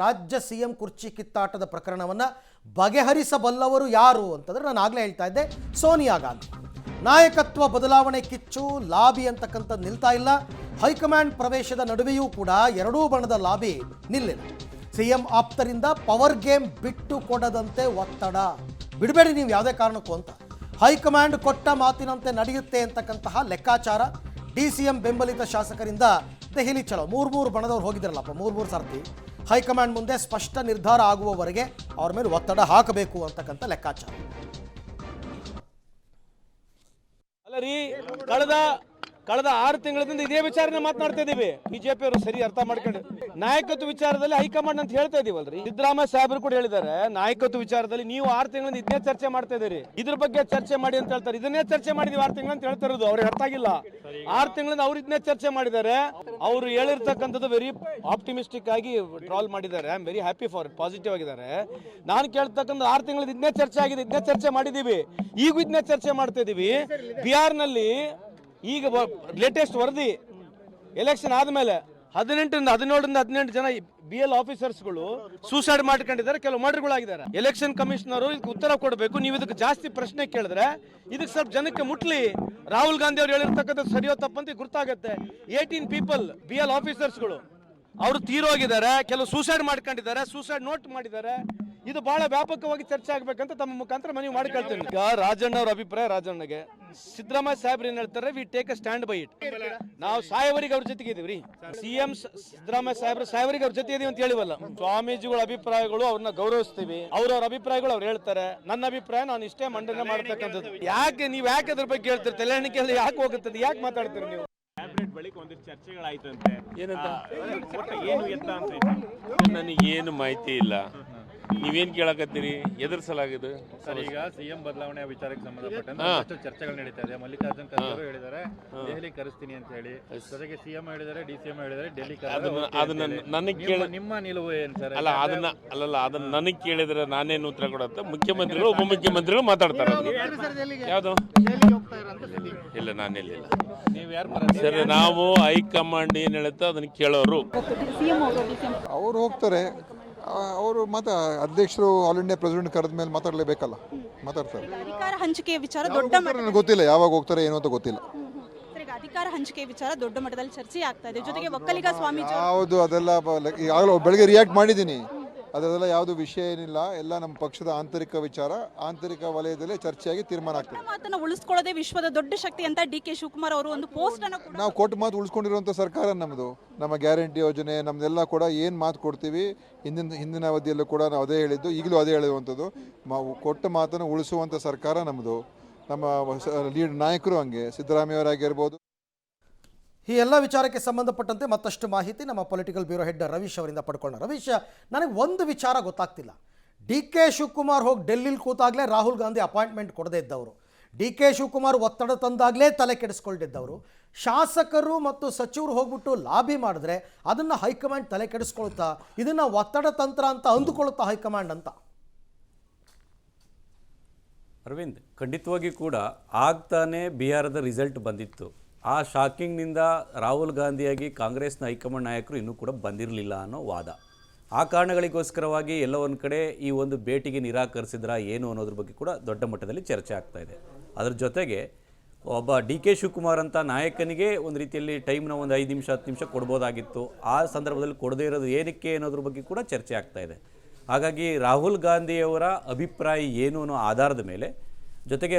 ರಾಜ್ಯ ಸಿಎಂ ಕುರ್ಚಿ ಕಿತ್ತಾಟದ ಪ್ರಕರಣವನ್ನು ಬಗೆಹರಿಸಬಲ್ಲವರು ಯಾರು ಅಂತಂದ್ರೆ ನಾನು ಆಗಲೇ ಹೇಳ್ತಾ ಇದ್ದೆ, ಸೋನಿಯಾ ಗಾಂಧಿ. ನಾಯಕತ್ವ ಬದಲಾವಣೆ ಕಿಚ್ಚು ಲಾಬಿ ಅಂತಕ್ಕಂಥದ್ದು ನಿಲ್ತಾ ಇಲ್ಲ. ಹೈಕಮಾಂಡ್ ಪ್ರವೇಶದ ನಡುವೆಯೂ ಕೂಡ ಎರಡೂ ಬಣದ ಲಾಬಿ ನಿಲ್ಲಿಲ್ಲ. ಸಿಎಂ ಆಪ್ತರಿಂದ ಪವರ್ ಗೇಮ್ ಬಿಟ್ಟು ಕೊಡದಂತೆ ಒತ್ತಡ. ಬಿಡಬೇಡಿ ನೀವು ಯಾವುದೇ ಕಾರಣಕ್ಕೂ ಅಂತ. ಹೈಕಮಾಂಡ್ ಕೊಟ್ಟ ಮಾತಿನಂತೆ ನಡೆಯುತ್ತೆ ಅಂತಕ್ಕಂತಹ ಲೆಕ್ಕಾಚಾರ. DCM ಬೆಂಬಲಿತ ಶಾಸಕರಿಂದ ದೆಹಲಿ ಚಲೋ. ಮೂರು ಬಣದವ್ರು ಹೋಗಿದ್ರಲ್ಲಪ್ಪ, ಮೂರು ಸರ್ತಿ. ಹೈಕಮಾಂಡ್ ಮುಂದೆ ಸ್ಪಷ್ಟ ನಿರ್ಧಾರ ಆಗುವವರೆಗೆ ಅವ್ರ ಮೇಲೆ ಒತ್ತಡ ಹಾಕಬೇಕು ಅಂತಕ್ಕಂಥ ಲೆಕ್ಕಾಚಾರ. ಅಲ್ಲ ರೀ, ಕಳೆದ 6 ತಿಂಗಳಿಂದ ಇದೇ ವಿಚಾರನ ಮಾತನಾಡ್ತಾ ಇದೀವಿ. ಬಿಜೆಪಿ ಅವರು ಸರಿ ಅರ್ಥ ಮಾಡ್ಕೊಂಡು ನಾಯಕತ್ವ ವಿಚಾರದಲ್ಲಿ ಹೈಕಮಾಂಡ್ ಅಂತ ಹೇಳ್ತಾ ಇದೀವಲ್ರಿ. ಸಿದ್ದರಾಮಯ್ಯ ಸಾಹೇಬರು ಕೂಡ ಹೇಳಿದ್ದಾರೆ, ನಾಯಕತ್ವ ವಿಚಾರದಲ್ಲಿ ನೀವು 6 ತಿಂಗಳಿಂದ ಇದನ್ನೇ ಚರ್ಚೆ ಮಾಡ್ತಾ ಇದೀರಿ, ಇದ್ರ ಬಗ್ಗೆ ಚರ್ಚೆ ಮಾಡಿ ಅಂತ ಹೇಳ್ತಾರೆ. ಇದನ್ನೇ ಚರ್ಚೆ ಮಾಡಿದೀವಿ 6 ತಿಂಗಳು ಅಂತ ಹೇಳ್ತಾ ಇರೋದು. ಅವ್ರಿಗೆ ಅರ್ಥ ಆಗಿಲ್ಲ. 6 ತಿಂಗಳಿಂದ ಅವ್ರು ಇದನ್ನೇ ಚರ್ಚೆ ಮಾಡಿದ್ದಾರೆ. ಅವರು ಹೇಳಿರ್ತಕ್ಕಂಥದ್ದು ವೆರಿ ಆಪ್ಟಿಮಿಸ್ಟಿಕ್ ಆಗಿ ಟ್ರಾಲ್ ಮಾಡಿದ್ದಾರೆ. I am very happy for it, positive ಆಗಿದ್ದಾರೆ. ನಾನು ಕೇಳ್ತಕ್ಕಂಥ 6 ತಿಂಗಳಿಂದ ಇದನ್ನೇ ಚರ್ಚೆ ಆಗಿದೆ, ಇದನ್ನೇ ಚರ್ಚೆ ಮಾಡಿದೀವಿ, ಈಗ ಇದನ್ನೇ ಚರ್ಚೆ ಮಾಡ್ತಾ ಇದೀವಿ. ಬಿಹಾರ್ನಲ್ಲಿ ಈಗ ಲೇಟೆಸ್ಟ್ ವರದಿ, ಎಲೆಕ್ಷನ್ ಆದಮೇಲೆ 17 ಜನ BL ಆಫೀಸರ್ಸ್ಗಳು ಸೂಸೈಡ್ ಮಾಡ್ಕೊಂಡಿದ್ದಾರೆ, ಕೆಲವು ಮರ್ಡರ್ಗಳಾಗಿದ್ದಾರೆ. ಎಲೆಕ್ಷನ್ ಕಮಿಷನರು ಇದಕ್ಕೆ ಉತ್ತರ ಕೊಡಬೇಕು. ನೀವು ಇದಕ್ಕೆ ಜಾಸ್ತಿ ಪ್ರಶ್ನೆ ಕೇಳಿದ್ರೆ ಇದಕ್ಕೆ ಸ್ವಲ್ಪ ಜನಕ್ಕೆ ಮುಟ್ಲಿ. ರಾಹುಲ್ ಗಾಂಧಿ ಅವರು ಹೇಳಿರ್ತಕ್ಕಂಥ ಸರಿಯೋ ತಪ್ಪಂತ ಗೊತ್ತಾಗುತ್ತೆ. 18 ಪೀಪಲ್ BL ಆಫೀಸರ್ಸ್ಗಳು ಅವರು ತೀರೋಗಿದ್ದಾರೆ, ಕೆಲವು ಸೂಸೈಡ್ ಮಾಡ್ಕೊಂಡಿದ್ದಾರೆ, ಸೂಸೈಡ್ ನೋಟ್ ಮಾಡಿದ್ದಾರೆ. ಇದು ಬಹಳ ವ್ಯಾಪಕವಾಗಿ ಚರ್ಚೆ ಆಗ್ಬೇಕಂತ ತಮ್ಮ ಮುಖಾಂತರ ಮನವಿ ಮಾಡ್ಕೊಳ್ತೇನೆ. ಈಗ ರಾಜಣ್ಣ ಅವ್ರ ಅಭಿಪ್ರಾಯ, ರಾಜಣ್ಣಗೆ ಸಿದ್ದರಾಮಯ್ಯ ಸಾಹೇಬ್ರು ಏನ್ ಹೇಳ್ತಾರೆ, we take a stand by it. ನಾವು ಸಾಯವರಿಗೆ ಅವ್ರ ಜೊತೆಗೆ ಇದೀವ್ರಿ. CM ಸಿದ್ದರಾಮಯ್ಯ ಸಾಹೇಬರಿಗೆ ಅವ್ರ ಜೊತೆ ಇದೀವಿ ಅಂತ ಹೇಳಿವಲ್ಲ. ಸ್ವಾಮೀಜಿಗಳ ಅಭಿಪ್ರಾಯಗಳು ಅವ್ರನ್ನ ಗೌರವಿಸ್ತೀವಿ. ಅವ್ರವ್ರ ಅಭಿಪ್ರಾಯಗಳು ಅವ್ರು ಹೇಳ್ತಾರೆ. ನನ್ನ ಅಭಿಪ್ರಾಯ ನಾನು ಇಷ್ಟೇ ಮಂಡನೆ ಮಾಡ್ತಕ್ಕಂಥದ್ದು. ಯಾಕೆ ಅದ್ರ ಬಗ್ಗೆ ಹೇಳ್ತೀರಿ? ತಲೆಹಣಿಕೆಯಲ್ಲಿ ಯಾಕೆ ಹೋಗುತ್ತದೆ? ಯಾಕೆ ಮಾತಾಡ್ತೀರಿ ನೀವು? ಕ್ಯಾಬಿನೆಟ್ ಬಳಿಕ ಒಂದಿಷ್ಟು ಚರ್ಚೆಗಳಾಯ್ತಂತೆ. ಏನಂತ ಏನು ಎತ್ತ ಅಂತ ನನಗೇನು ಮಾಹಿತಿ ಇಲ್ಲ. ನೀವೇನ್ ಕೇಳಕತ್ತೀರಿ? ಎದುರಿಸಲಾಗಿದೆ ಸರ್. ಈಗ CM ಬದಲಾವಣೆ ವಿಚಾರಕ್ಕೆ ಸಂಬಂಧಪಟ್ಟಂತೆ ಚರ್ಚೆಗಳು ನಡೀತಾ ಇದೆ. ಮಲ್ಲಿಕಾರ್ಜುನ್ ಖರ್ಗೆ ಅವರು ಹೇಳಿದ್ದಾರೆ ದೆಹಲಿ ಕರೆಸ್ತೀನಿ ಅಂತ ಹೇಳಿ. ಜೊತೆಗೆ CM ಹೇಳಿದ್ದಾರೆ, DCM ಹೇಳಿದ್ದಾರೆ ಡೆಲ್ಲಿ. ಅದನ್ನ ನನಗೆ ಕೇಳ, ನಿಮ್ಮ ನಿಲುವು ಏನ್ ಸರ್? ಅಲ್ಲ ಅದನ್ನ ನನಗೆ ಕೇಳಿದ್ರೆ ನಾನೇನು ಉತ್ತರ ಕೊಡುತ್ತೆ? ಮುಖ್ಯಮಂತ್ರಿಗಳು ಉಪಮುಖ್ಯಮಂತ್ರಿಗಳು ಮಾತಾಡ್ತಾರೆ. ಯಾವುದು ಇಲ್ಲ, ನಾನೆಲ್ಲಿಲ್ಲ. ನೀವು ಯಾರು ಸರ್? ನಾವು ಹೈಕಮಾಂಡ್ ಏನ್ ಹೇಳುತ್ತೋ ಅದನ್ನ ಕೇಳೋರು. ಅವ್ರು ಹೋಗ್ತಾರೆ, ಅವರು ಅಧ್ಯಕ್ಷರು ಆಲ್ ಇಂಡಿಯಾ ಪ್ರೆಸಿಡೆಂಟ್ ಕರೆದ ಮೇಲೆ ಮಾತಾಡಲೇಬೇಕಲ್ಲ, ಮಾತಾಡ್ತಾರೆ. ಅಧಿಕಾರ ಹಂಚಿಕೆ ವಿಚಾರ ದೊಡ್ಡ ನನಗೆ ಗೊತ್ತಿಲ್ಲ, ಯಾವಾಗ ಹೋಗ್ತಾರೆ ಏನು ಅಂತ ಗೊತ್ತಿಲ್ಲ. ಅಧಿಕಾರ ಹಂಚಿಕೆ ವಿಚಾರ ದೊಡ್ಡ ಮಟ್ಟದಲ್ಲಿ ಚರ್ಚೆ ಆಗ್ತಾ ಇದೆ. ಜೊತೆಗೆ ಒಕ್ಕಲಿಗ ಸ್ವಾಮೀಜಿ ಯಾವುದು ಅದೆಲ್ಲ ಈಗಾಗಲೇ ಬೆಳಗ್ಗೆ ರಿಯಾಕ್ಟ್ ಮಾಡಿದ್ದೀನಿ. ಅದೆಲ್ಲ ಯಾವುದು ವಿಷಯ ಏನಿಲ್ಲ, ಎಲ್ಲ ನಮ್ಮ ಪಕ್ಷದ ಆಂತರಿಕ ವಿಚಾರ, ಆಂತರಿಕ ವಲಯದಲ್ಲೇ ಚರ್ಚೆಯಾಗಿ ತೀರ್ಮಾನ ಆಗ್ತದೆ. ಮಾತನ್ನು ಉಳಿಸ್ಕೊಳ್ಳೋದೇ ವಿಶ್ವದ ದೊಡ್ಡ ಶಕ್ತಿ ಅಂತ DK ಶಿವಕುಮಾರ್ ಅವರು ಒಂದು ಪೋಸ್ಟ್ ಅನ್ನು ನಾವು ಕೊಟ್ಟು ಮಾತು ಉಳಿಸ್ಕೊಂಡಿರುವಂಥ ಸರ್ಕಾರ ನಮ್ಮದು. ನಮ್ಮ ಗ್ಯಾರಂಟಿ ಯೋಜನೆ ನಮ್ದೆಲ್ಲ ಕೂಡ ಏನು ಮಾತು ಕೊಡ್ತೀವಿ, ಹಿಂದಿನ ಅವಧಿಯಲ್ಲೂ ಕೂಡ ನಾವು ಅದೇ ಹೇಳಿದ್ದು, ಈಗಲೂ ಅದೇ ಹೇಳುವಂಥದ್ದು. ಕೊಟ್ಟ ಮಾತನ್ನು ಉಳಿಸುವಂಥ ಸರ್ಕಾರ ನಮ್ಮದು. ನಮ್ಮ ಲೀಡ್ ನಾಯಕರು ಹಂಗೆ, ಸಿದ್ದರಾಮಯ್ಯವರಾಗಿರ್ಬೋದು. ಈ ಎಲ್ಲ ವಿಚಾರಕ್ಕೆ ಸಂಬಂಧಪಟ್ಟಂತೆ ಮತ್ತಷ್ಟು ಮಾಹಿತಿ ನಮ್ಮ ಪೊಲಿಟಿಕಲ್ ಬ್ಯೂರೋ ಹೆಡ್ ರವೀಶ್ ಅವರಿಂದ ಪಡ್ಕೊಳ್ಳೋಣ. ರವೀಶ್, ನನಗೆ ಒಂದು ವಿಚಾರ ಗೊತ್ತಾಗ್ತಿಲ್ಲ. DK ಶಿವಕುಮಾರ್ ಹೋಗಿ ಡೆಲ್ಲಿಲಿ ಕೂತಾಗಲೇ ರಾಹುಲ್ ಗಾಂಧಿ ಅಪಾಯಿಂಟ್ಮೆಂಟ್ ಕೊಡದೇ ಇದ್ದವರು, DK ಶಿವಕುಮಾರ್ ಒತ್ತಡ ತಂದಾಗಲೇ ತಲೆ ಕೆಡಿಸ್ಕೊಳ್ತಿದ್ದವರು, ಶಾಸಕರು ಮತ್ತು ಸಚಿವರು ಹೋಗ್ಬಿಟ್ಟು ಲಾಬಿ ಮಾಡಿದ್ರೆ ಅದನ್ನು ಹೈಕಮಾಂಡ್ ತಲೆ ಕೆಡಿಸ್ಕೊಳ್ತಾ, ಇದನ್ನು ಒತ್ತಡ ತಂತ್ರ ಅಂತ ಅಂದುಕೊಳ್ತಾ ಹೈಕಮಾಂಡ್ ಅಂತ. ಅರವಿಂದ್, ಖಂಡಿತವಾಗಿ ಕೂಡ ಆಗ್ತಾನೆ ಬಿಹಾರದ ರಿಸಲ್ಟ್ ಬಂದಿತ್ತು. ಆ ಶಾಕಿಂಗ್ನಿಂದ ರಾಹುಲ್ ಗಾಂಧಿಯಾಗಿ ಕಾಂಗ್ರೆಸ್ನ ಹೈಕಮಾಂಡ್ ನಾಯಕರು ಇನ್ನೂ ಕೂಡ ಬಂದಿರಲಿಲ್ಲ ಅನ್ನೋ ವಾದ. ಆ ಕಾರಣಗಳಿಗೋಸ್ಕರವಾಗಿ ಎಲ್ಲ ಒಂದು ಕಡೆ ಈ ಒಂದು ಭೇಟಿಗೆ ನಿರಾಕರಿಸಿದ್ರ ಏನು ಅನ್ನೋದ್ರ ಬಗ್ಗೆ ಕೂಡ ದೊಡ್ಡ ಮಟ್ಟದಲ್ಲಿ ಚರ್ಚೆ ಆಗ್ತಾ ಇದೆ. ಅದರ ಜೊತೆಗೆ ಒಬ್ಬ DK ಶಿವಕುಮಾರ್ ಅಂತ ನಾಯಕನಿಗೆ ಒಂದು ರೀತಿಯಲ್ಲಿ ಟೈಮ್ನ ಒಂದು 5 ನಿಮಿಷ 10 ನಿಮಿಷ ಕೊಡ್ಬೋದಾಗಿತ್ತು. ಆ ಸಂದರ್ಭದಲ್ಲಿ ಕೊಡದೇ ಇರೋದು ಏನಕ್ಕೆ ಅನ್ನೋದ್ರ ಬಗ್ಗೆ ಕೂಡ ಚರ್ಚೆ ಆಗ್ತಾ ಇದೆ. ಹಾಗಾಗಿ ರಾಹುಲ್ ಗಾಂಧಿಯವರ ಅಭಿಪ್ರಾಯ ಏನು ಅನ್ನೋ ಆಧಾರದ ಮೇಲೆ, ಜೊತೆಗೆ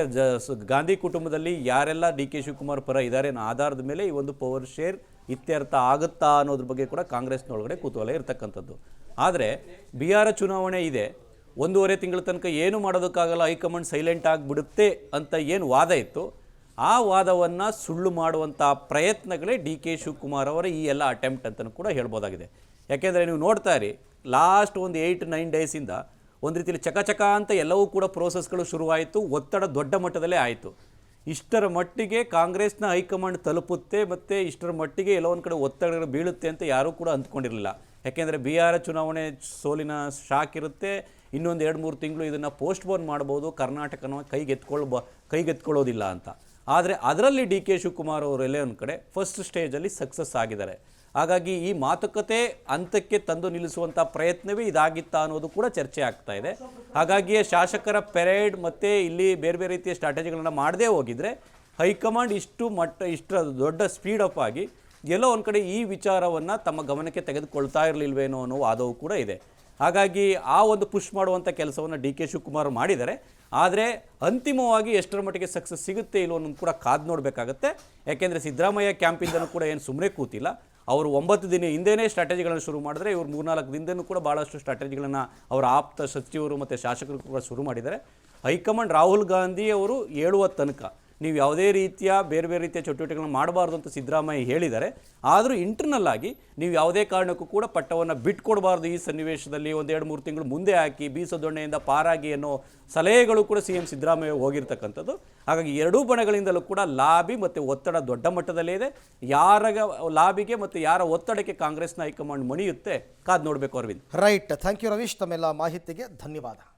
ಗಾಂಧಿ ಕುಟುಂಬದಲ್ಲಿ ಯಾರೆಲ್ಲ DK ಶಿವಕುಮಾರ್ ಪರ ಇದ್ದಾರೆ ಅನ್ನೋ ಆಧಾರದ ಮೇಲೆ ಈ ಒಂದು ಪವರ್ ಶೇರ್ ಇತ್ಯರ್ಥ ಆಗುತ್ತಾ ಅನ್ನೋದ್ರ ಬಗ್ಗೆ ಕೂಡ ಕಾಂಗ್ರೆಸ್ನೊಳಗಡೆ ಕುತೂಹಲ ಇರತಕ್ಕಂಥದ್ದು. ಆದರೆ ಬಿಹಾರ ಚುನಾವಣೆ ಇದೆ, 1.5 ತಿಂಗಳ ತನಕ ಏನು ಮಾಡೋದಕ್ಕಾಗಲ್ಲ, ಹೈಕಮಾಂಡ್ ಸೈಲೆಂಟ್ ಆಗಿಬಿಡುತ್ತೆ ಅಂತ ಏನು ವಾದ ಇತ್ತು, ಆ ವಾದವನ್ನು ಸುಳ್ಳು ಮಾಡುವಂಥ ಪ್ರಯತ್ನಗಳೇ DK ಶಿವಕುಮಾರ್ ಅವರ ಈ ಎಲ್ಲ ಅಟೆಂಪ್ಟ್ ಅಂತಲೂ ಕೂಡ ಹೇಳ್ಬೋದಾಗಿದೆ. ಯಾಕೆಂದರೆ ನೀವು ನೋಡ್ತಾ ಇರಿ, ಲಾಸ್ಟ್ ಒಂದು 8-9 ಡೇಸಿಂದ ಒಂದು ರೀತಿಯಲ್ಲಿ ಚಕಚಕ ಅಂತ ಎಲ್ಲವೂ ಕೂಡ ಪ್ರೋಸೆಸ್ಗಳು ಶುರುವಾಯಿತು. ಒತ್ತಡ ದೊಡ್ಡ ಮಟ್ಟದಲ್ಲೇ ಆಯಿತು. ಇಷ್ಟರ ಮಟ್ಟಿಗೆ ಕಾಂಗ್ರೆಸ್ನ ಹೈಕಮಾಂಡ್ ತಲುಪುತ್ತೆ ಮತ್ತು ಇಷ್ಟರ ಮಟ್ಟಿಗೆ ಎಲ್ಲೋ ಒಂದು ಕಡೆ ಒತ್ತಡಗಳು ಬೀಳುತ್ತೆ ಅಂತ ಯಾರೂ ಕೂಡ ಅಂದ್ಕೊಂಡಿರಲಿಲ್ಲ. ಯಾಕೆಂದರೆ ಬಿಹಾರ ಚುನಾವಣೆ ಸೋಲಿನ ಶಾಕ್ ಇರುತ್ತೆ. ಇನ್ನೊಂದು 2-3 ತಿಂಗಳು ಇದನ್ನು ಪೋಸ್ಟ್ಪೋನ್ ಮಾಡ್ಬೋದು, ಕರ್ನಾಟಕನ ಕೈಗೆತ್ಕೊಳ್ಳೋದಿಲ್ಲ ಅಂತ. ಆದರೆ ಅದರಲ್ಲಿ DK ಶಿವಕುಮಾರ್ ಅವರೆಲ್ಲೇ ಒಂದು ಕಡೆ ಫಸ್ಟ್ ಸ್ಟೇಜಲ್ಲಿ ಸಕ್ಸಸ್ ಆಗಿದ್ದಾರೆ. ಹಾಗಾಗಿ ಈ ಮಾತುಕತೆ ಹಂತಕ್ಕೆ ತಂದು ನಿಲ್ಲಿಸುವಂಥ ಪ್ರಯತ್ನವೇ ಇದಾಗಿತ್ತಾ ಅನ್ನೋದು ಕೂಡ ಚರ್ಚೆ ಆಗ್ತಾ ಇದೆ. ಹಾಗಾಗಿಯೇ ಶಾಸಕರ ಪೆರೇಡ್ ಮತ್ತು ಇಲ್ಲಿ ಬೇರೆ ಬೇರೆ ರೀತಿಯ ಸ್ಟ್ರಾಟಜಿಗಳನ್ನು ಮಾಡದೇ ಹೋಗಿದ್ರೆ ಹೈಕಮಾಂಡ್ ಇಷ್ಟು ದೊಡ್ಡ ಸ್ಪೀಡಪ್ ಆಗಿ ಎಲ್ಲೋ ಒಂದು ಕಡೆ ಈ ವಿಚಾರವನ್ನು ತಮ್ಮ ಗಮನಕ್ಕೆ ತೆಗೆದುಕೊಳ್ತಾ ಇರಲಿಲ್ವೇನೋ ಅನ್ನೋ ವಾದವೂ ಕೂಡ ಇದೆ. ಹಾಗಾಗಿ ಆ ಒಂದು ಪುಷ್ ಮಾಡುವಂಥ ಕೆಲಸವನ್ನು ಡಿ ಕೆ ಶಿವಕುಮಾರ್ ಮಾಡಿದ್ದಾರೆ. ಆದರೆ ಅಂತಿಮವಾಗಿ ಎಷ್ಟರ ಮಟ್ಟಿಗೆ ಸಕ್ಸಸ್ ಸಿಗುತ್ತೆ ಇಲ್ಲೋ ಅನ್ನೋದು ಕೂಡ ಕಾದು ನೋಡಬೇಕಾಗತ್ತೆ. ಯಾಕೆಂದರೆ ಸಿದ್ದರಾಮಯ್ಯ ಕ್ಯಾಂಪಿಂದನೂ ಕೂಡ ಏನು ಸುಮ್ಮನೆ ಕೂತಿಲ್ಲ. ಅವರು 9 ದಿನ ಹಿಂದೆಯೇ ಸ್ಟ್ರಾಟಜಿಗಳನ್ನು ಶುರು ಮಾಡಿದ್ರೆ ಇವರು 3-4 ದಿನದೂ ಕೂಡ ಭಾಳಷ್ಟು ಸ್ಟ್ರಾಟಜಿಗಳನ್ನು ಅವರ ಆಪ್ತ ಸಚಿವರು ಮತ್ತು ಶಾಸಕರು ಕೂಡ ಶುರು ಮಾಡಿದ್ದಾರೆ. ಹೈಕಮಾಂಡ್ ರಾಹುಲ್ ಗಾಂಧಿ ಅವರು ಹೇಳುವ ತನಕ ನೀವು ಯಾವುದೇ ರೀತಿಯ ಬೇರೆ ಬೇರೆ ರೀತಿಯ ಚಟುವಟಿಕೆಗಳನ್ನು ಮಾಡಬಾರ್ದು ಅಂತ ಸಿದ್ದರಾಮಯ್ಯ ಹೇಳಿದ್ದಾರೆ. ಆದರೂ ಇಂಟರ್ನಲ್ ಆಗಿ ನೀವು ಯಾವುದೇ ಕಾರಣಕ್ಕೂ ಕೂಡ ಪಟ್ಟವನ್ನು ಬಿಟ್ಕೊಡಬಾರ್ದು, ಈ ಸನ್ನಿವೇಶದಲ್ಲಿ 1-2-3 ತಿಂಗಳು ಮುಂದೆ ಹಾಕಿ ಬೀಸದೊಣ್ಣೆಯಿಂದ ಪಾರಾಗಿ ಅನ್ನೋ ಸಲಹೆಗಳು ಕೂಡ CM ಸಿದ್ದರಾಮಯ್ಯ ಹೋಗಿರ್ತಕ್ಕಂಥದ್ದು. ಹಾಗಾಗಿ ಎರಡೂ ಬಣಗಳಿಂದಲೂ ಕೂಡ ಲಾಬಿ ಮತ್ತು ಒತ್ತಡ ದೊಡ್ಡ ಮಟ್ಟದಲ್ಲೇ ಇದೆ. ಯಾರ ಲಾಬಿಗೆ ಮತ್ತು ಯಾರ ಒತ್ತಡಕ್ಕೆ ಕಾಂಗ್ರೆಸ್ನ ಹೈಕಮಾಂಡ್ ಮಣಿಯುತ್ತೆ ಕಾದು ನೋಡಬೇಕು. Aravind. Right, thank you Ravish, ತಮ್ಮೆಲ್ಲ ಮಾಹಿತಿಗೆ ಧನ್ಯವಾದ.